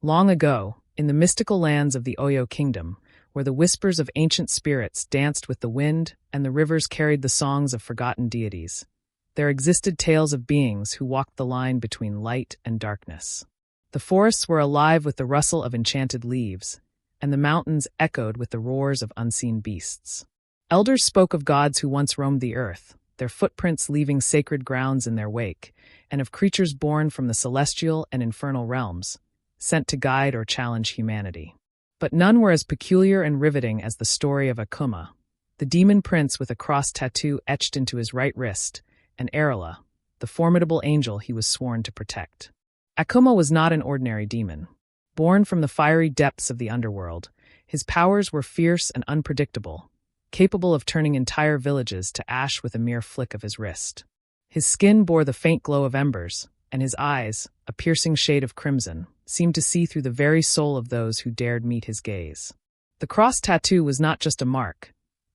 Long ago, in the mystical lands of the Oyo kingdom, where the whispers of ancient spirits danced with the wind and the rivers carried the songs of forgotten deities, there existed tales of beings who walked the line between light and darkness. The forests were alive with the rustle of enchanted leaves, and the mountains echoed with the roars of unseen beasts. Elders spoke of gods who once roamed the earth, their footprints leaving sacred grounds in their wake, and of creatures born from the celestial and infernal realms, sent to guide or challenge humanity. But none were as peculiar and riveting as the story of Kamma, the demon prince with a cross tattoo etched into his right wrist, and Elle, the formidable angel he was sworn to protect. Kamma was not an ordinary demon. Born from the fiery depths of the underworld, his powers were fierce and unpredictable, capable of turning entire villages to ash with a mere flick of his wrist. His skin bore the faint glow of embers, and his eyes, a piercing shade of crimson, seemed to see through the very soul of those who dared meet his gaze. The cross tattoo was not just a mark.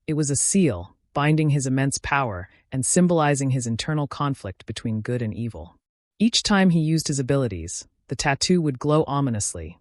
It was a seal, binding his immense power and symbolizing his internal conflict between good and evil. Each time he used his abilities, the tattoo would glow ominously,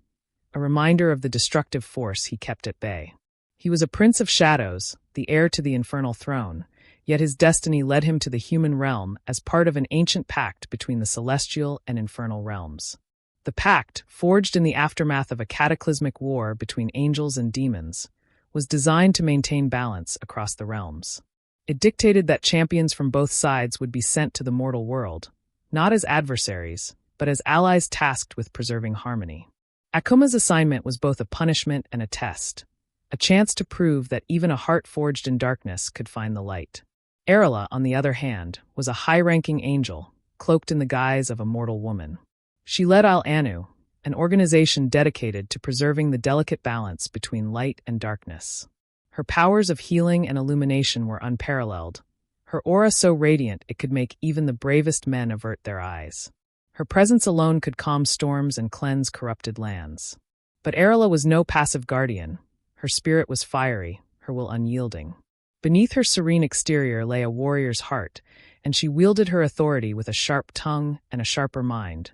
a reminder of the destructive force he kept at bay. He was a prince of shadows, the heir to the infernal throne, yet his destiny led him to the human realm as part of an ancient pact between the celestial and infernal realms. The pact, forged in the aftermath of a cataclysmic war between angels and demons, was designed to maintain balance across the realms. It dictated that champions from both sides would be sent to the mortal world, not as adversaries, but as allies tasked with preserving harmony. Kamma's assignment was both a punishment and a test, a chance to prove that even a heart forged in darkness could find the light. Elle, on the other hand, was a high-ranking angel, cloaked in the guise of a mortal woman. She led Obianuju, an organization dedicated to preserving the delicate balance between light and darkness. Her powers of healing and illumination were unparalleled, her aura so radiant it could make even the bravest men avert their eyes. Her presence alone could calm storms and cleanse corrupted lands. But Elle was no passive guardian. Her spirit was fiery, her will unyielding. Beneath her serene exterior lay a warrior's heart, and she wielded her authority with a sharp tongue and a sharper mind,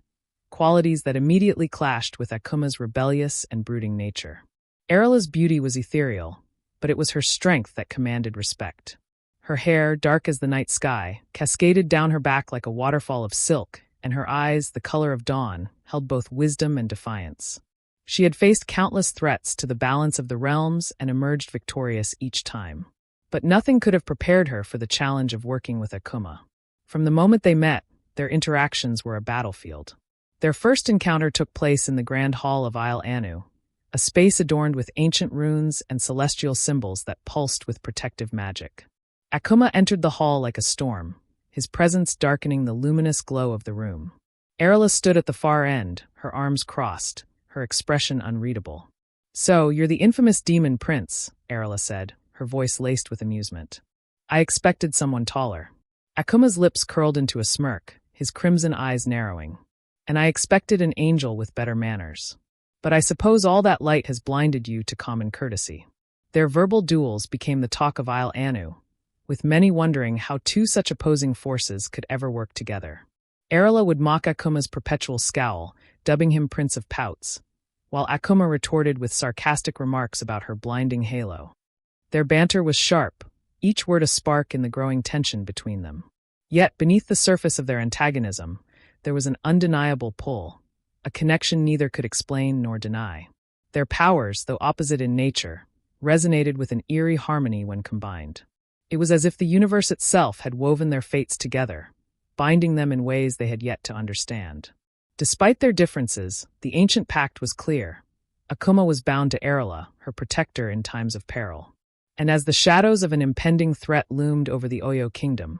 qualities that immediately clashed with Kamma's rebellious and brooding nature. Elle's beauty was ethereal, but it was her strength that commanded respect. Her hair, dark as the night sky, cascaded down her back like a waterfall of silk, and her eyes, the color of dawn, held both wisdom and defiance. She had faced countless threats to the balance of the realms and emerged victorious each time. But nothing could have prepared her for the challenge of working with Kamma. From the moment they met, their interactions were a battlefield. Their first encounter took place in the Grand Hall of Obianuju, a space adorned with ancient runes and celestial symbols that pulsed with protective magic. Kamma entered the hall like a storm, his presence darkening the luminous glow of the room. Elle stood at the far end, her arms crossed, her expression unreadable. "So, you're the infamous demon prince," Elle said, her voice laced with amusement. "I expected someone taller." Kamma's lips curled into a smirk, his crimson eyes narrowing. "And I expected an angel with better manners. But I suppose all that light has blinded you to common courtesy." Their verbal duels became the talk of Obianuju, with many wondering how two such opposing forces could ever work together. Elle would mock Kamma's perpetual scowl, dubbing him Prince of Pouts, while Kamma retorted with sarcastic remarks about her blinding halo. Their banter was sharp, each word a spark in the growing tension between them. Yet, beneath the surface of their antagonism, there was an undeniable pull, a connection neither could explain nor deny. Their powers, though opposite in nature, resonated with an eerie harmony when combined. It was as if the universe itself had woven their fates together, binding them in ways they had yet to understand. Despite their differences, the ancient pact was clear. Kamma was bound to Elle, her protector in times of peril. And as the shadows of an impending threat loomed over the Oyo kingdom,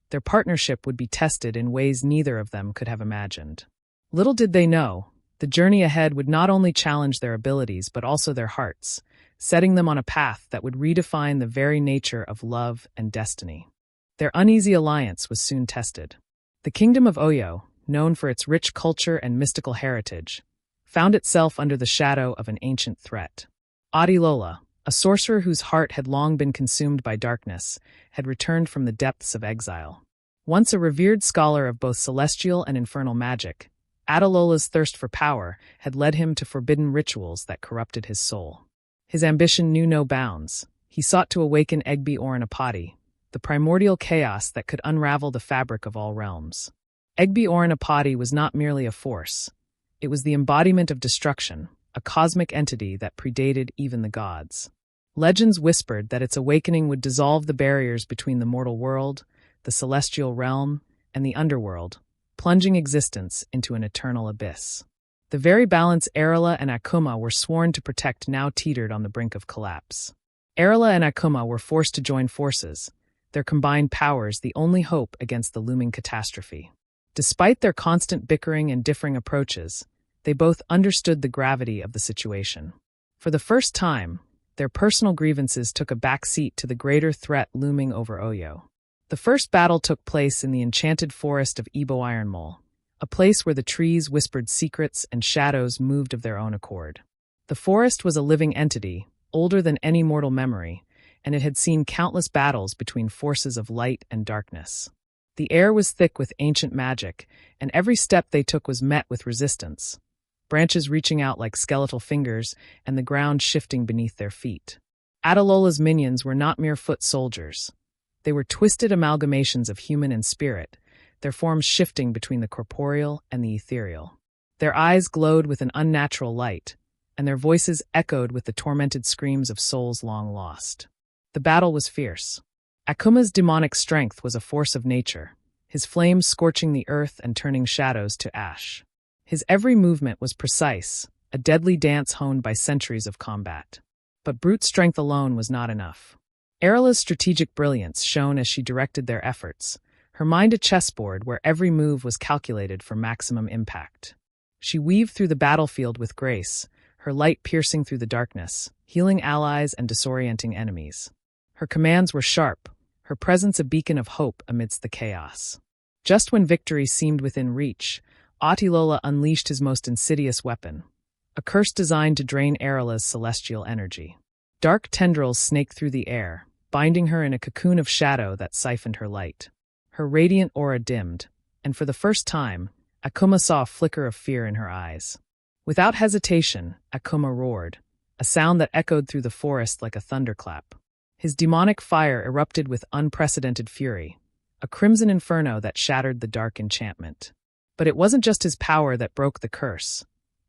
their partnership would be tested in ways neither of them could have imagined. Little did they know, the journey ahead would not only challenge their abilities but also their hearts, setting them on a path that would redefine the very nature of love and destiny. Their uneasy alliance was soon tested. The kingdom of Oyo, known for its rich culture and mystical heritage, found itself under the shadow of an ancient threat. Adilola, a sorcerer whose heart had long been consumed by darkness, had returned from the depths of exile. Once a revered scholar of both celestial and infernal magic, Adelola's thirst for power had led him to forbidden rituals that corrupted his soul. His ambition knew no bounds. He sought to awaken Egbe Orinapati, the primordial chaos that could unravel the fabric of all realms. Egbe Orinapati was not merely a force. It was the embodiment of destruction, a cosmic entity that predated even the gods. Legends whispered that its awakening would dissolve the barriers between the mortal world, the celestial realm, and the underworld, plunging existence into an eternal abyss. The very balance Elle and Akuma were sworn to protect now teetered on the brink of collapse. Elle and Akuma were forced to join forces, their combined powers the only hope against the looming catastrophe. Despite their constant bickering and differing approaches, they both understood the gravity of the situation. For the first time, their personal grievances took a back seat to the greater threat looming over Oyo. The first battle took place in the enchanted forest of Igbo Ironmole, a place where the trees whispered secrets and shadows moved of their own accord. The forest was a living entity, older than any mortal memory, and it had seen countless battles between forces of light and darkness. The air was thick with ancient magic, and every step they took was met with resistance, branches reaching out like skeletal fingers and the ground shifting beneath their feet. Adelola's minions were not mere foot soldiers. They were twisted amalgamations of human and spirit, their forms shifting between the corporeal and the ethereal. Their eyes glowed with an unnatural light, and their voices echoed with the tormented screams of souls long lost. The battle was fierce. Akuma's demonic strength was a force of nature, his flames scorching the earth and turning shadows to ash. His every movement was precise, a deadly dance honed by centuries of combat. But brute strength alone was not enough. Erla's strategic brilliance shone as she directed their efforts, her mind a chessboard where every move was calculated for maximum impact. She weaved through the battlefield with grace, her light piercing through the darkness, healing allies and disorienting enemies. Her commands were sharp, her presence a beacon of hope amidst the chaos. Just when victory seemed within reach, Atilola unleashed his most insidious weapon, a curse designed to drain Erla's celestial energy. Dark tendrils snaked through the air, binding her in a cocoon of shadow that siphoned her light. Her radiant aura dimmed, and for the first time, Akuma saw a flicker of fear in her eyes. Without hesitation, Akuma roared, a sound that echoed through the forest like a thunderclap. His demonic fire erupted with unprecedented fury, a crimson inferno that shattered the dark enchantment. But it wasn't just his power that broke the curse.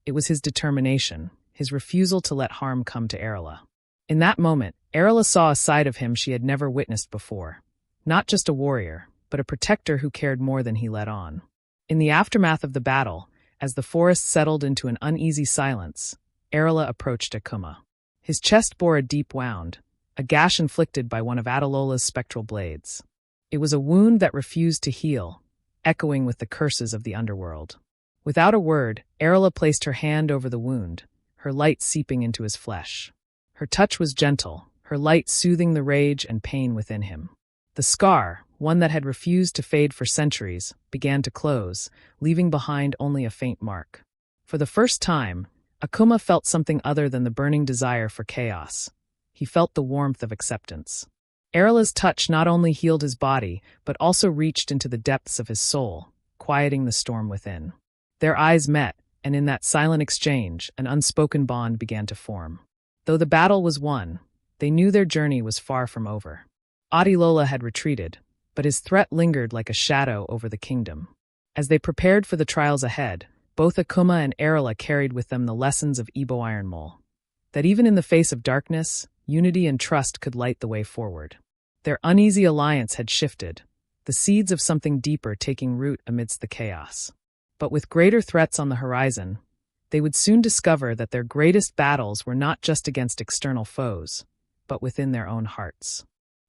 It was his determination, his refusal to let harm come to Erla. In that moment, Erla saw a side of him she had never witnessed before. Not just a warrior, but a protector who cared more than he let on. In the aftermath of the battle, as the forest settled into an uneasy silence, Erla approached Akuma. His chest bore a deep wound, a gash inflicted by one of Adelola's spectral blades. It was a wound that refused to heal, echoing with the curses of the underworld. Without a word, Erla placed her hand over the wound, her light seeping into his flesh. Her touch was gentle, her light soothing the rage and pain within him. The scar, one that had refused to fade for centuries, began to close, leaving behind only a faint mark. For the first time, Akuma felt something other than the burning desire for chaos. He felt the warmth of acceptance. Erla's touch not only healed his body, but also reached into the depths of his soul, quieting the storm within. Their eyes met, and in that silent exchange, an unspoken bond began to form. Though the battle was won, they knew their journey was far from over. Adilola had retreated, but his threat lingered like a shadow over the kingdom. As they prepared for the trials ahead, both Akuma and Erla carried with them the lessons of Igbo Ironmole. That even in the face of darkness, unity and trust could light the way forward. Their uneasy alliance had shifted, the seeds of something deeper taking root amidst the chaos. But with greater threats on the horizon, they would soon discover that their greatest battles were not just against external foes, but within their own hearts.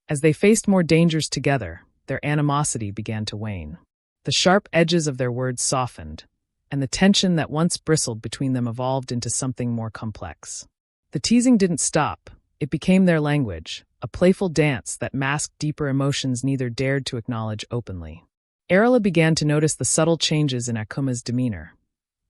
As they faced more dangers together, their animosity began to wane. The sharp edges of their words softened, and the tension that once bristled between them evolved into something more complex. The teasing didn't stop. It became their language, a playful dance that masked deeper emotions neither dared to acknowledge openly. Erla began to notice the subtle changes in Akuma's demeanor.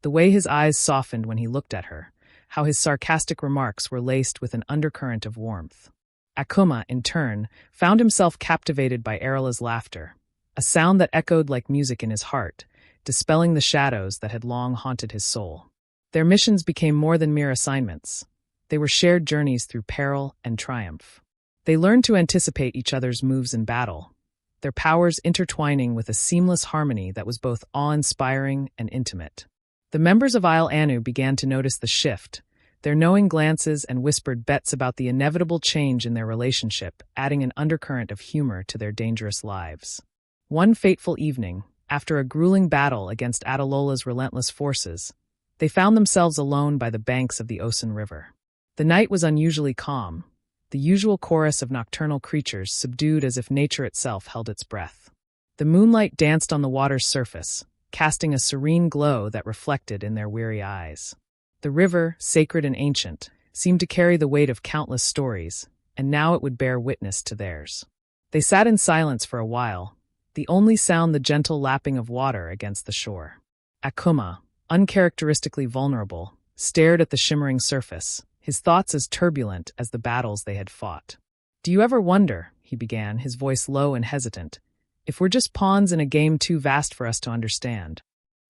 The way his eyes softened when he looked at her, how his sarcastic remarks were laced with an undercurrent of warmth. Akuma, in turn, found himself captivated by Erla's laughter, a sound that echoed like music in his heart, dispelling the shadows that had long haunted his soul. Their missions became more than mere assignments. They were shared journeys through peril and triumph. They learned to anticipate each other's moves in battle, their powers intertwining with a seamless harmony that was both awe-inspiring and intimate. The members of Anu began to notice the shift, their knowing glances and whispered bets about the inevitable change in their relationship, adding an undercurrent of humor to their dangerous lives. One fateful evening, after a grueling battle against Atalola's relentless forces, they found themselves alone by the banks of the Osun River. The night was unusually calm, the usual chorus of nocturnal creatures subdued as if nature itself held its breath. The moonlight danced on the water's surface, casting a serene glow that reflected in their weary eyes. The river, sacred and ancient, seemed to carry the weight of countless stories, and now it would bear witness to theirs. They sat in silence for a while, the only sound the gentle lapping of water against the shore. Kamma, uncharacteristically vulnerable, stared at the shimmering surface, his thoughts as turbulent as the battles they had fought. "Do you ever wonder," he began, his voice low and hesitant, "if we're just pawns in a game too vast for us to understand?"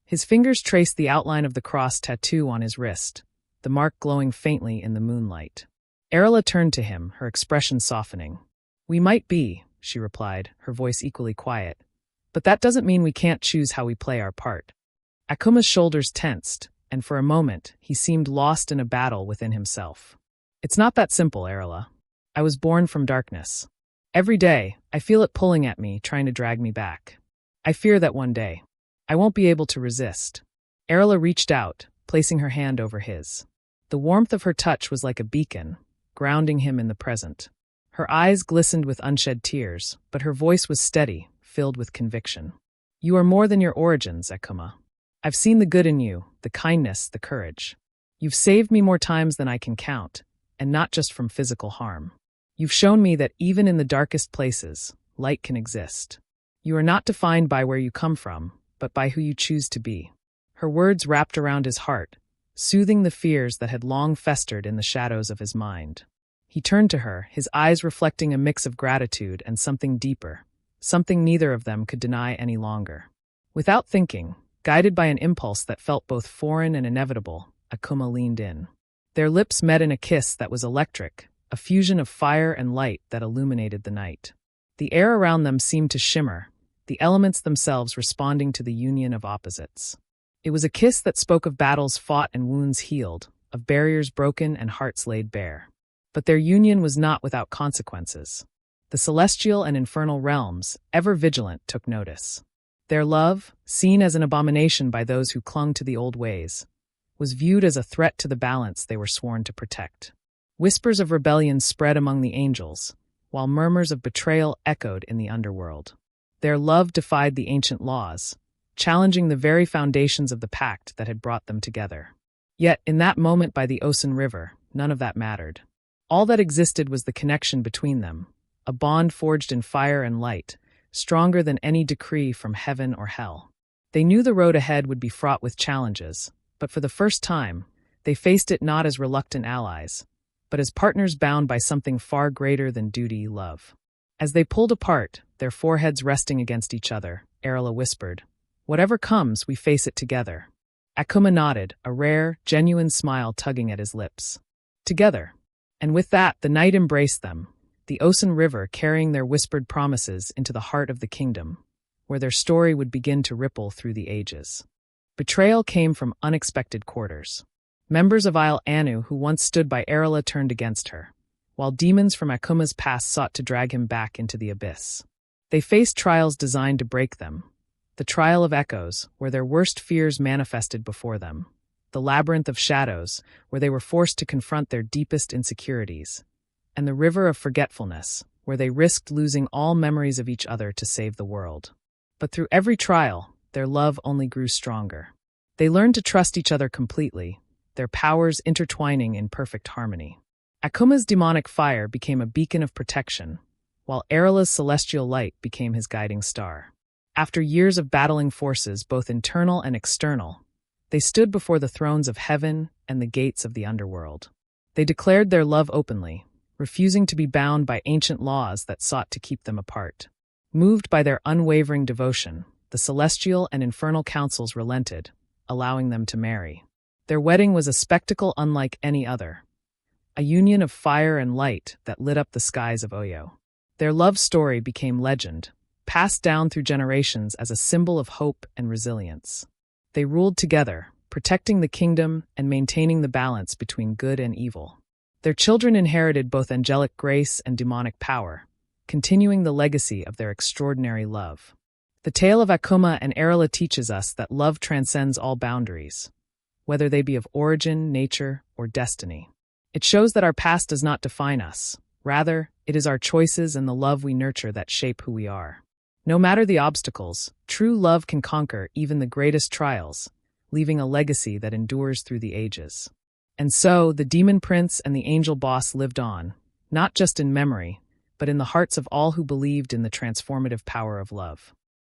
His fingers traced the outline of the cross tattoo on his wrist, the mark glowing faintly in the moonlight. Elle turned to him, her expression softening. "We might be," she replied, her voice equally quiet, "but that doesn't mean we can't choose how we play our part." Akumma's shoulders tensed, and for a moment he seemed lost in a battle within himself. "It's not that simple, Elle. I was born from darkness. Every day, I feel it pulling at me, trying to drag me back. I fear that one day, I won't be able to resist." Elle reached out, placing her hand over his. The warmth of her touch was like a beacon, grounding him in the present. Her eyes glistened with unshed tears, but her voice was steady, filled with conviction. "You are more than your origins, Kamma. I've seen the good in you, the kindness, the courage. You've saved me more times than I can count, and not just from physical harm. You've shown me that even in the darkest places, light can exist. You are not defined by where you come from, but by who you choose to be." Her words wrapped around his heart, soothing the fears that had long festered in the shadows of his mind. He turned to her, his eyes reflecting a mix of gratitude and something deeper, something neither of them could deny any longer. Without thinking, guided by an impulse that felt both foreign and inevitable, Kamma leaned in. Their lips met in a kiss that was electric, a fusion of fire and light that illuminated the night. The air around them seemed to shimmer, the elements themselves responding to the union of opposites. It was a kiss that spoke of battles fought and wounds healed, of barriers broken and hearts laid bare. But their union was not without consequences. The celestial and infernal realms, ever vigilant, took notice. Their love, seen as an abomination by those who clung to the old ways, was viewed as a threat to the balance they were sworn to protect. Whispers of rebellion spread among the angels, while murmurs of betrayal echoed in the underworld. Their love defied the ancient laws, challenging the very foundations of the pact that had brought them together. Yet, in that moment by the Osun River, none of that mattered. All that existed was the connection between them, a bond forged in fire and light, stronger than any decree from heaven or hell. They knew the road ahead would be fraught with challenges, but for the first time, they faced it not as reluctant allies, but as partners bound by something far greater than duty, love. As they pulled apart, their foreheads resting against each other, Elle whispered, "Whatever comes, we face it together." Kamma nodded, a rare, genuine smile tugging at his lips. Together. And with that, the night embraced them, the Osun River carrying their whispered promises into the heart of the kingdom, where their story would begin to ripple through the ages. Betrayal came from unexpected quarters. Members of Anu who once stood by Elle turned against her, while demons from Akumma's past sought to drag him back into the abyss. They faced trials designed to break them, the trial of echoes, where their worst fears manifested before them, the labyrinth of shadows, where they were forced to confront their deepest insecurities, and the river of forgetfulness, where they risked losing all memories of each other to save the world. But through every trial, their love only grew stronger. They learned to trust each other completely, their powers intertwining in perfect harmony. Akumma's demonic fire became a beacon of protection, while Elle's celestial light became his guiding star. After years of battling forces, both internal and external, they stood before the thrones of heaven and the gates of the underworld. They declared their love openly, refusing to be bound by ancient laws that sought to keep them apart. Moved by their unwavering devotion, the celestial and infernal councils relented, allowing them to marry. Their wedding was a spectacle unlike any other, a union of fire and light that lit up the skies of Oyo. Their love story became legend, passed down through generations as a symbol of hope and resilience. They ruled together, protecting the kingdom and maintaining the balance between good and evil. Their children inherited both angelic grace and demonic power, continuing the legacy of their extraordinary love. The tale of Kamma and Elle teaches us that love transcends all boundaries, whether they be of origin, nature, or destiny. It shows that our past does not define us. Rather, it is our choices and the love we nurture that shape who we are. No matter the obstacles, true love can conquer even the greatest trials, leaving a legacy that endures through the ages. And so, the demon prince and the angel boss lived on, not just in memory, but in the hearts of all who believed in the transformative power of love.